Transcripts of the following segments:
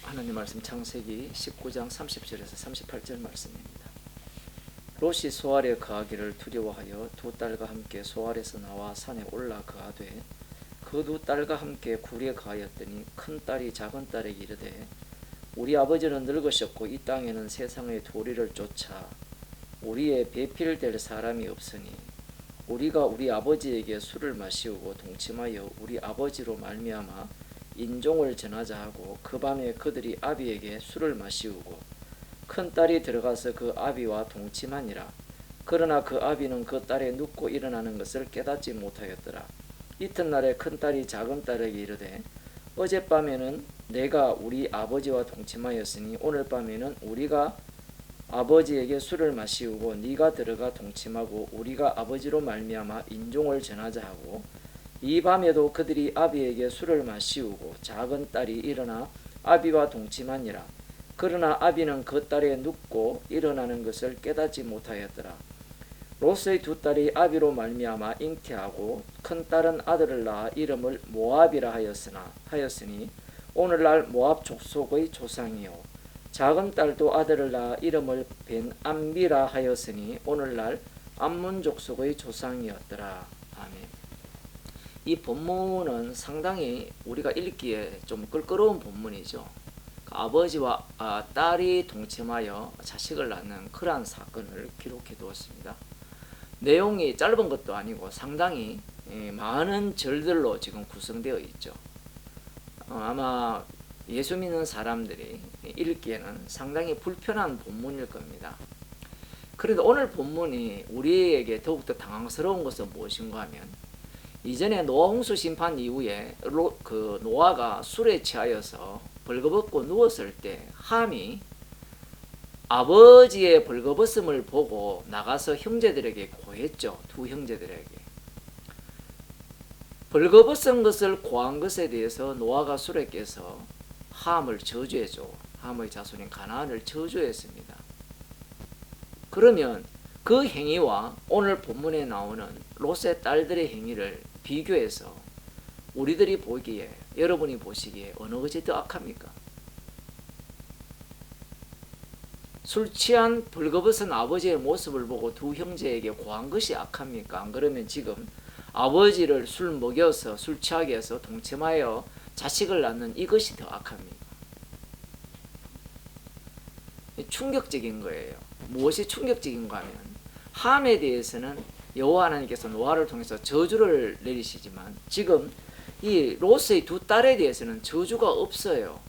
하나님 말씀 창세기 19장 30절에서 38절 말씀입니다. 롯이 소알에 거하기를 두려워하여 두 딸과 함께 소알에서 나와 산에 올라 거하되 그 두 딸과 함께 굴에 거하였더니 큰 딸이 작은 딸에게 이르되 우리 아버지는 늙으셨고 이 땅에는 세상의 도리를 쫓아 우리의 배필될 사람이 없으니 우리가 우리 아버지에게 술을 마시우고 동침하여 우리 아버지로 말미암아 인종을 전하자 하고 그 밤에 그들이 아비에게 술을 마시우고 큰 딸이 들어가서 그 아비와 동침하니라. 그러나 그 아비는 그 딸의 눕고 일어나는 것을 깨닫지 못하였더라. 이튿날에 큰 딸이 작은 딸에게 이르되 어젯밤에는 내가 우리 아버지와 동침하였으니 오늘 밤에는 우리가 아버지에게 술을 마시우고 네가 들어가 동침하고 우리가 아버지로 말미암아 인종을 전하자 하고 이 밤에도 그들이 아비에게 술을 마시우고 작은 딸이 일어나 아비와 동침하니라. 그러나 아비는 그 딸의 눕고 일어나는 것을 깨닫지 못하였더라. 롯의 두 딸이 아비로 말미암아 잉태하고 큰 딸은 아들을 낳아 이름을 모압이라 하였으니 오늘날 모압 족속의 조상이요 작은 딸도 아들을 낳아 이름을 벤암미라 하였으니 오늘날 암몬 족속의 조상이었더라. 아멘. 이 본문은 상당히 우리가 읽기에 좀 껄끄러운 본문이죠. 아버지와 딸이 동침하여 자식을 낳는 그러한 사건을 기록해 두었습니다. 내용이 짧은 것도 아니고 상당히 많은 절들로 지금 구성되어 있죠. 아마 예수 믿는 사람들이 읽기에는 상당히 불편한 본문일 겁니다. 그런데 오늘 본문이 우리에게 더욱더 당황스러운 것은 무엇인가 하면 이전에 노아 홍수 심판 이후에 노아가 술에 취하여서 벌거벗고 누웠을 때 함이 아버지의 벌거벗음을 보고 나가서 형제들에게 고했죠. 두 형제들에게. 벌거벗은 것을 고한 것에 대해서 노아가 술에 깨서 함을 저주했죠. 함의 자손인 가나안을 저주했습니다. 그러면 그 행위와 오늘 본문에 나오는 롯의 딸들의 행위를 비교해서 우리들이 보기에 여러분이 보시기에 어느 것이 더 악합니까? 술 취한 벌거벗은 아버지의 모습을 보고 두 형제에게 고한 것이 악합니까? 안 그러면 지금 아버지를 술 먹여서 술 취하게 해서 동침하여 자식을 낳는 이것이 더 악합니까? 충격적인 거예요. 무엇이 충격적인가 하면 함에 대해서는 여호와 하나님께서 노아를 통해서 저주를 내리시지만 지금 이 롯의 두 딸에 대해서는 저주가 없어요.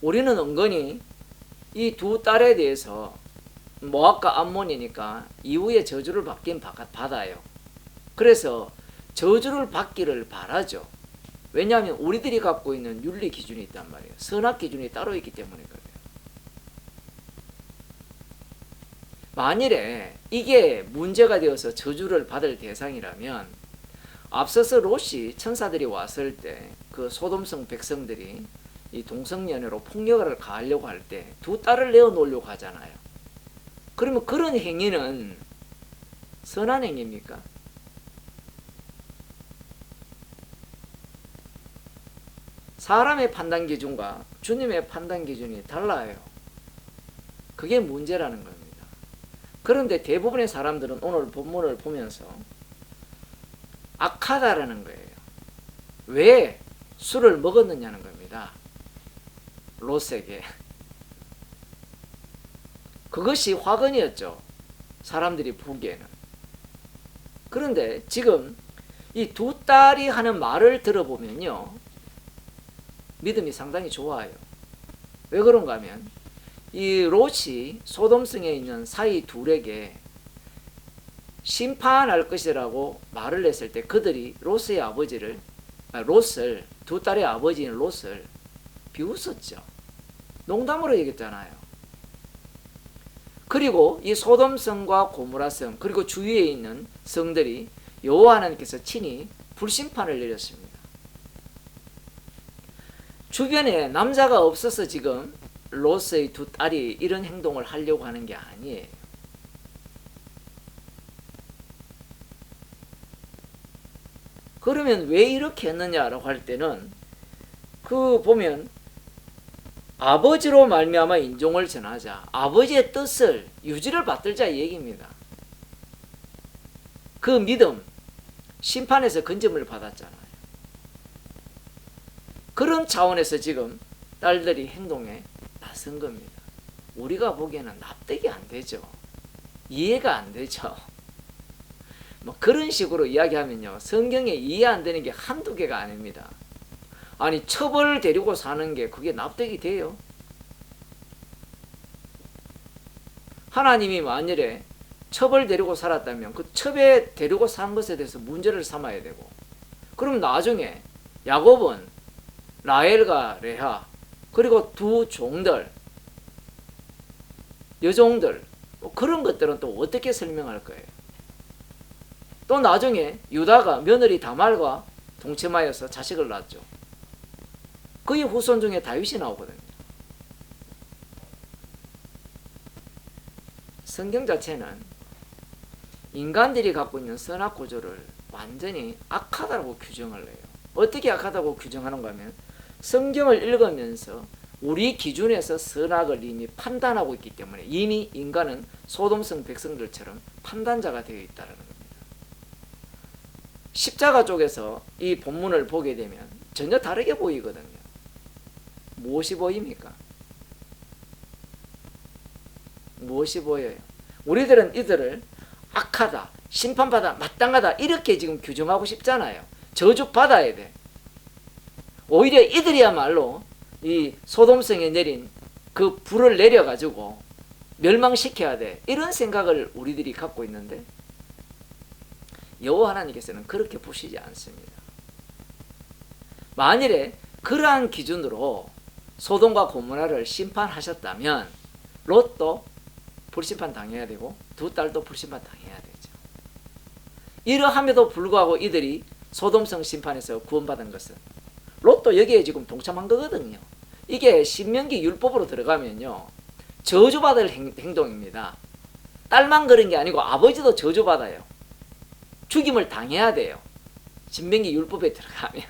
우리는 은근히 이 두 딸에 대해서 모압과 암몬이니까 이후에 저주를 받긴 받아요. 그래서 저주를 받기를 바라죠. 왜냐하면 우리들이 갖고 있는 윤리 기준이 있단 말이에요. 선악 기준이 따로 있기 때문에 그래요. 만일에 이게 문제가 되어서 저주를 받을 대상이라면 앞서서 롯이 천사들이 왔을 때 그 소돔성 백성들이 이 동성연애로 폭력을 가하려고 할 때 두 딸을 내어놓으려고 하잖아요. 그러면 그런 행위는 선한 행위입니까? 사람의 판단 기준과 주님의 판단 기준이 달라요. 그게 문제라는 겁니다. 그런데 대부분의 사람들은 오늘 본문을 보면서 악하다라는 거예요. 왜 술을 먹었느냐는 겁니다. 롯에게. 그것이 화근이었죠. 사람들이 보기에는. 그런데 지금 이 두 딸이 하는 말을 들어보면요. 믿음이 상당히 좋아요. 왜 그런가 하면 이 롯이 소돔성에 있는 사이 둘에게 심판할 것이라고 말을 했을 때 그들이 롯의 아버지를 롯을 두 딸의 아버지인 롯을 비웃었죠. 농담으로 얘기했잖아요. 그리고 이 소돔성과 고모라성 그리고 주위에 있는 성들이 여호와 하나님께서 친히 불심판을 내렸습니다. 주변에 남자가 없어서 지금 롯의 두 딸이 이런 행동을 하려고 하는 게 아니에요. 그러면 왜 이렇게 했느냐라고 할 때는 그 보면 아버지로 말미암아 인종을 전하자, 아버지의 뜻을 유지를 받들자 이 얘기입니다. 그 믿음, 심판에서 건짐을 받았잖아요. 그런 차원에서 지금 딸들이 행동에 나선 겁니다. 우리가 보기에는 납득이 안 되죠. 이해가 안 되죠. 뭐 그런 식으로 이야기하면요, 성경에 이해 안 되는 게 한두 개가 아닙니다. 아니, 첩을 데리고 사는 게 그게 납득이 돼요? 하나님이 만일에 첩을 데리고 살았다면 그 첩에 데리고 산 것에 대해서 문제를 삼아야 되고, 그럼 나중에 야곱은 라헬과 레아 그리고 두 종들, 여종들, 그런 것들은 또 어떻게 설명할 거예요? 또 나중에 유다가 며느리 다말과 동침하여서 자식을 낳았죠. 그의 후손 중에 다윗이 나오거든요. 성경 자체는 인간들이 갖고 있는 선악 구조를 완전히 악하다고 규정을 해요. 어떻게 악하다고 규정하는가 하면 성경을 읽으면서 우리 기준에서 선악을 이미 판단하고 있기 때문에 이미 인간은 소돔성 백성들처럼 판단자가 되어 있다는 겁니다. 십자가 쪽에서 이 본문을 보게 되면 전혀 다르게 보이거든요. 무엇이 보입니까? 무엇이 보여요? 우리들은 이들을 악하다, 심판받아, 마땅하다 이렇게 지금 규정하고 싶잖아요. 저주받아야 돼. 오히려 이들이야말로 이 소돔성에 내린 그 불을 내려가지고 멸망시켜야 돼. 이런 생각을 우리들이 갖고 있는데 여호와 하나님께서는 그렇게 보시지 않습니다. 만일에 그러한 기준으로 소돔과 고모라를 심판하셨다면 롯도 불심판 당해야 되고 두 딸도 불심판 당해야 되죠. 이러함에도 불구하고 이들이 소돔성 심판에서 구원받은 것은 롯도 여기에 지금 동참한 거거든요. 이게 신명기 율법으로 들어가면요, 저주받을 행동입니다. 딸만 그런 게 아니고 아버지도 저주받아요. 죽임을 당해야 돼요. 신명기 율법에 들어가면.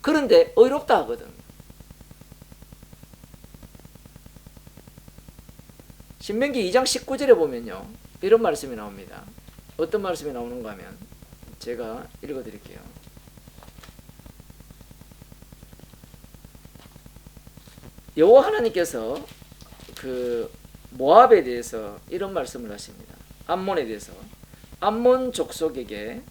그런데 의롭다 하거든요. 신명기 2장 19절에 보면요, 이런 말씀이 나옵니다. 어떤 말씀이 나오는가 하면 제가 읽어드릴게요. 여호와 하나님께서 그 모압에 대해서 이런 말씀을 하십니다. 암몬에 대해서 암몬 족속에게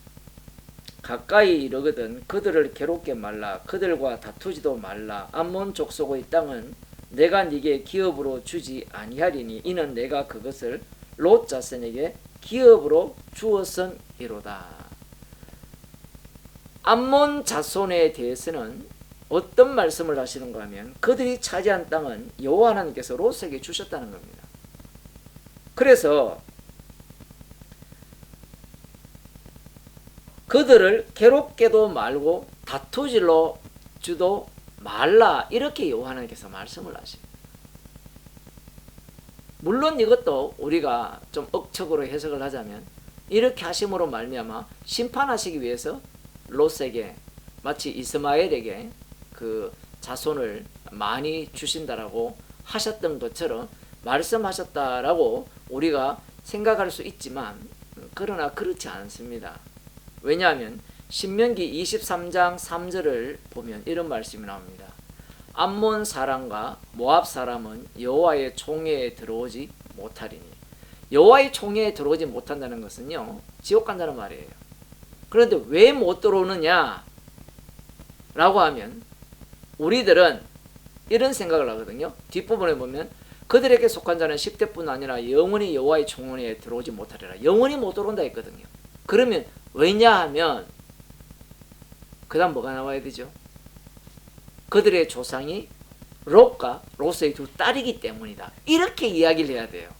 가까이 이르거든 그들을 괴롭게 말라. 그들과 다투지도 말라. 암몬 족속의 땅은 내가 네게 기업으로 주지 아니하리니 이는 내가 그것을 롯 자손에게 기업으로 주었음이로다. 암몬 자손에 대해서는 어떤 말씀을 하시는가 하면 그들이 차지한 땅은 여호와 하나님께서 롯에게 주셨다는 겁니다. 그래서 그들을 괴롭게도 말고 다투질로 주도 말라, 이렇게 여호와 하나님께서 말씀을 하십니다. 물론 이것도 우리가 좀 억측으로 해석을 하자면 이렇게 하심으로 말미암아 심판하시기 위해서 롯에게 마치 이스마엘에게 그 자손을 많이 주신다라고 하셨던 것처럼 말씀하셨다라고 우리가 생각할 수 있지만 그러나 그렇지 않습니다. 왜냐하면 신명기 23장 3절을 보면 이런 말씀이 나옵니다. 암몬 사람과 모압 사람은 여호와의 총회에 들어오지 못하리니. 여호와의 총회에 들어오지 못한다는 것은요, 지옥 간다는 말이에요. 그런데 왜 못 들어오느냐 라고 하면 우리들은 이런 생각을 하거든요. 뒷부분에 보면 그들에게 속한 자는 10대뿐 아니라 영원히 여호와의 총회에 들어오지 못하리라. 영원히 못 들어온다 했거든요. 그러면 왜냐하면 그 다음 뭐가 나와야 되죠? 그들의 조상이 롯과 롯의 두 딸이기 때문이다. 이렇게 이야기를 해야 돼요.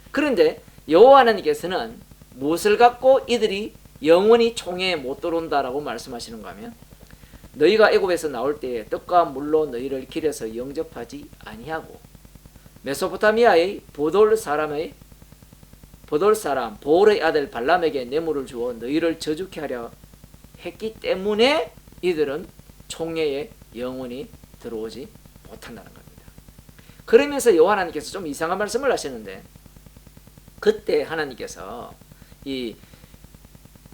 그런데 여호와 하나님께서는 무엇을 갖고 이들이 영원히 총회에 못 들어온다라고 말씀하시는가 하면 너희가 애굽에서 나올 때에 떡과 물로 너희를 길에서 영접하지 아니하고 메소포타미아의 보돌 사람 보올의 아들 발람에게 뇌물을 주어 너희를 저주케 하려 했기 때문에 이들은 총회에 영원히 들어오지 못한다는 겁니다. 그러면서 여호와 하나님께서 좀 이상한 말씀을 하시는데, 그때 하나님께서 이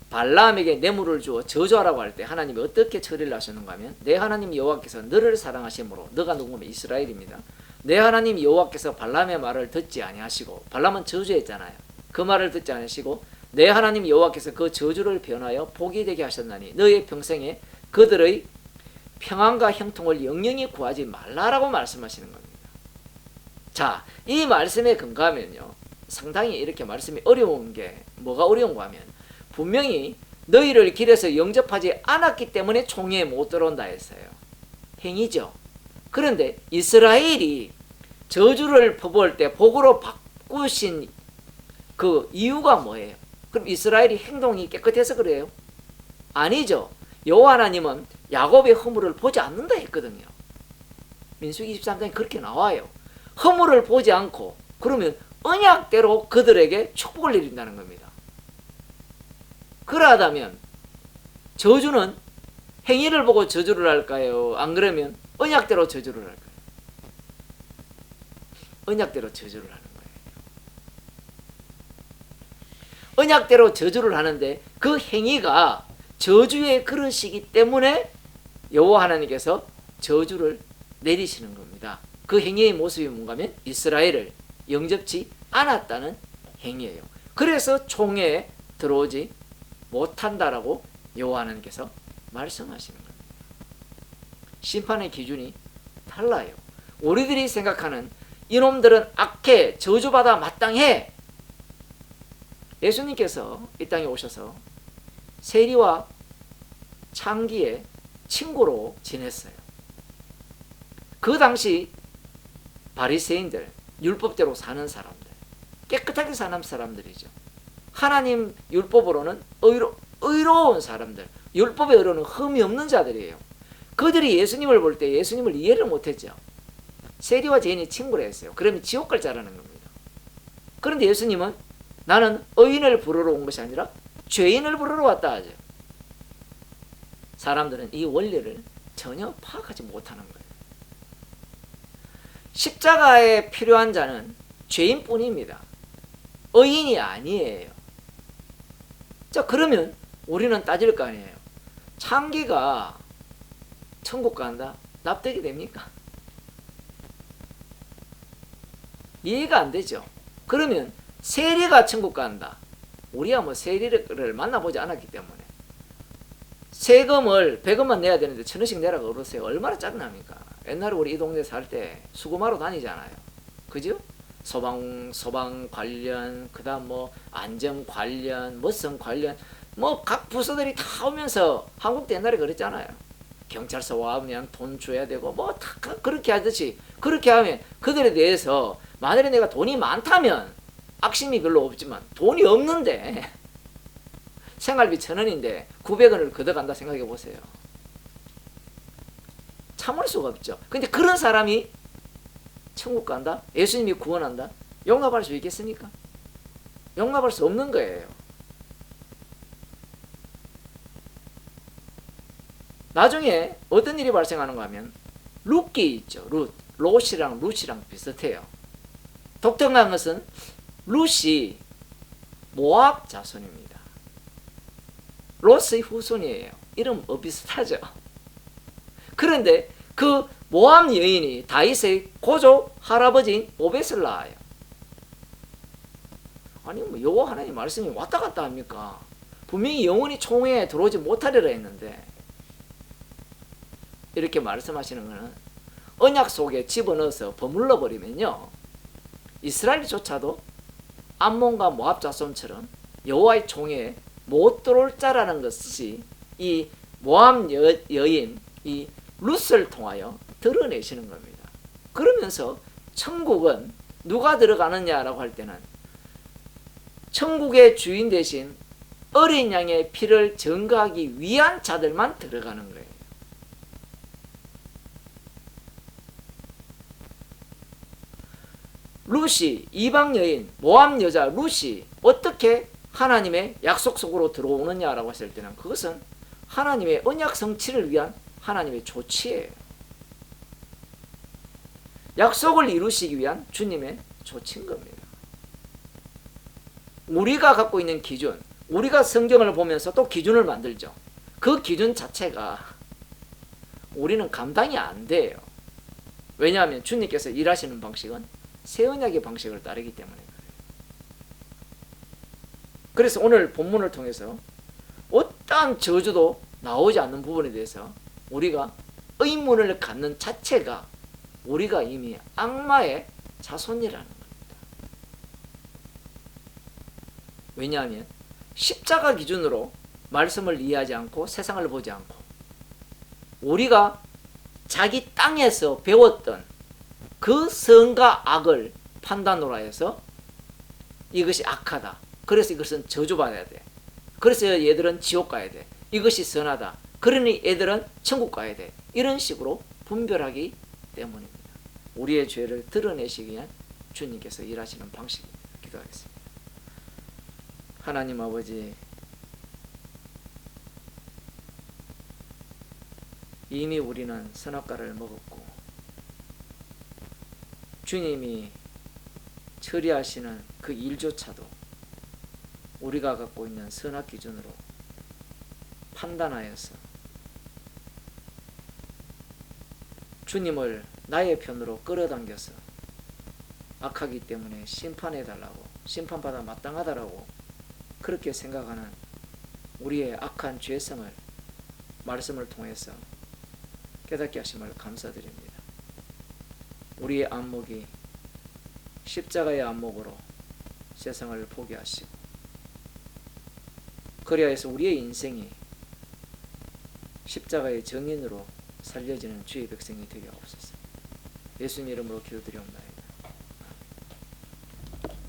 발람에게 뇌물을 주어 저주하라고 할 때 하나님이 어떻게 처리를 하셨는가 하면, 내 하나님 여호와께서 너를 사랑하심으로, 너가 누구면 이스라엘입니다. 내 하나님 여호와께서 발람의 말을 듣지 아니하시고, 발람은 저주했잖아요. 그 말을 듣지 아니하시고 내 하나님 여호와께서 그 저주를 변하여 복이 되게 하셨나니 너의 평생에 그들의 평안과 형통을 영영히 구하지 말라라고 말씀하시는 겁니다. 자, 이 말씀에 근거하면요, 상당히 이렇게 말씀이 어려운 게 뭐가 어려운가 하면, 분명히 너희를 길에서 영접하지 않았기 때문에 총회에 못 들어온다 했어요. 행위죠. 그런데 이스라엘이 저주를 퍼부을 때 복으로 바꾸신 그 이유가 뭐예요? 그럼 이스라엘이 행동이 깨끗해서 그래요? 아니죠. 여호와 하나님은 야곱의 허물을 보지 않는다 했거든요. 민수기 23장에 그렇게 나와요. 허물을 보지 않고, 그러면 언약대로 그들에게 축복을 내린다는 겁니다. 그러하다면 저주는 행위를 보고 저주를 할까요? 안 그러면 언약대로 저주를 할까요? 언약대로 저주를 하는 거예요. 언약대로 저주를 하는데 그 행위가 저주의 그릇이기 때문에 여호와 하나님께서 저주를 내리시는 겁니다. 그 행위의 모습이 뭔가 하면 이스라엘을 영접치 않았다는 행위예요. 그래서 총회에 들어오지 못한다라고 여호와 하나님께서 말씀하시는 겁니다. 심판의 기준이 달라요. 우리들이 생각하는 이놈들은 악해, 저주받아 마땅해. 예수님께서 이 땅에 오셔서 세리와 창기의 친구로 지냈어요. 그 당시 바리새인들, 율법대로 사는 사람들, 깨끗하게 사는 사람들이죠. 하나님 율법으로는 의로운 사람들, 율법의 의로는 흠이 없는 자들이에요. 그들이 예수님을 볼 때 예수님을 이해를 못했죠. 세리와 죄인이 친구를 했어요. 그러면 지옥 갈 자라는 겁니다. 그런데 예수님은 나는 의인을 부르러 온 것이 아니라 죄인을 부르러 왔다 하죠. 사람들은 이 원리를 전혀 파악하지 못하는 거예요. 십자가에 필요한 자는 죄인뿐입니다. 의인이 아니에요. 자, 그러면 우리는 따질 거 아니에요. 창기가 천국 간다? 납득이 됩니까? 이해가 안 되죠. 그러면 세리가 천국 간다. 우리야 뭐 세리를 만나보지 않았기 때문에 세금을 100원만 내야 되는데 1,000원씩 내라고 그러세요. 얼마나 짜증납니까? 옛날에 우리 이 동네 살 때 수금하러 다니잖아요. 그죠? 소방 관련, 그 다음 뭐 안전 관련, 머성 관련, 뭐 각 부서들이 다 오면서, 한국도 옛날에 그랬잖아요. 경찰서 와면 돈 줘야 되고 뭐 다 그렇게 하듯이, 그렇게 하면 그들에 대해서 만약에 내가 돈이 많다면 악심이 별로 없지만, 돈이 없는데 생활비 1,000원인데 900원을 걷어간다 생각해 보세요. 참을 수가 없죠. 근데 그런 사람이 천국 간다? 예수님이 구원한다? 용납할 수 있겠습니까? 용납할 수 없는 거예요. 나중에 어떤 일이 발생하는가 하면, 룻기 있죠. 롯이랑 룻이랑 비슷해요. 독특한 것은 룻이 모압 자손입니다. 롯의 후손이에요. 이름 비슷하죠. 그런데 그 모압 여인이 다윗의 고조 할아버지인 오벳을 낳아요. 아니 뭐 여호와 하나님 말씀이 왔다 갔다 합니까? 분명히 영원히 총회에 들어오지 못하리라 했는데, 이렇게 말씀하시는 것은 언약 속에 집어넣어서 버물러 버리면요, 이스라엘조차도 암몬과 모압 자손처럼 여호와의 총회에 못 들어올 자라는 것이 이 모압 여인 이 룻을 통하여 드러내시는 겁니다. 그러면서 천국은 누가 들어가느냐라고 할 때는 천국의 주인 대신 어린 양의 피를 증거하기 위한 자들만 들어가는 거예요. 룻이, 이방 여인 모압 여자 룻이 어떻게 하나님의 약속 속으로 들어오느냐라고 했을 때는, 그것은 하나님의 언약 성취를 위한 하나님의 조치예요. 약속을 이루시기 위한 주님의 조치인 겁니다. 우리가 갖고 있는 기준, 우리가 성경을 보면서 또 기준을 만들죠. 그 기준 자체가 우리는 감당이 안 돼요. 왜냐하면 주님께서 일하시는 방식은 새 언약의 방식을 따르기 때문에 그래요. 그래서 오늘 본문을 통해서 어떠한 저주도 나오지 않는 부분에 대해서 우리가 의문을 갖는 자체가 우리가 이미 악마의 자손이라는 겁니다. 왜냐하면 십자가 기준으로 말씀을 이해하지 않고 세상을 보지 않고 우리가 자기 땅에서 배웠던 그 선과 악을 판단으로 하여서 이것이 악하다. 그래서 이것은 저주받아야 돼. 그래서 얘들은 지옥 가야 돼. 이것이 선하다. 그러니 얘들은 천국 가야 돼. 이런 식으로 분별하기 때문입니다. 우리의 죄를 드러내시기 위한 주님께서 일하시는 방식입니다. 기도하겠습니다. 하나님 아버지, 이미 우리는 선악과를 먹었고 주님이 처리하시는 그 일조차도 우리가 갖고 있는 선악 기준으로 판단하여서 주님을 나의 편으로 끌어당겨서 악하기 때문에 심판해달라고, 심판받아 마땅하다라고 그렇게 생각하는 우리의 악한 죄성을 말씀을 통해서 깨닫게 하심을 감사드립니다. 우리의 안목이 십자가의 안목으로 세상을 보게 하시고 그리하여서 우리의 인생이 십자가의 정인으로 살려지는 주의 백성이 되게 하옵소서. 예수님 이름으로 기도드리옵나이다.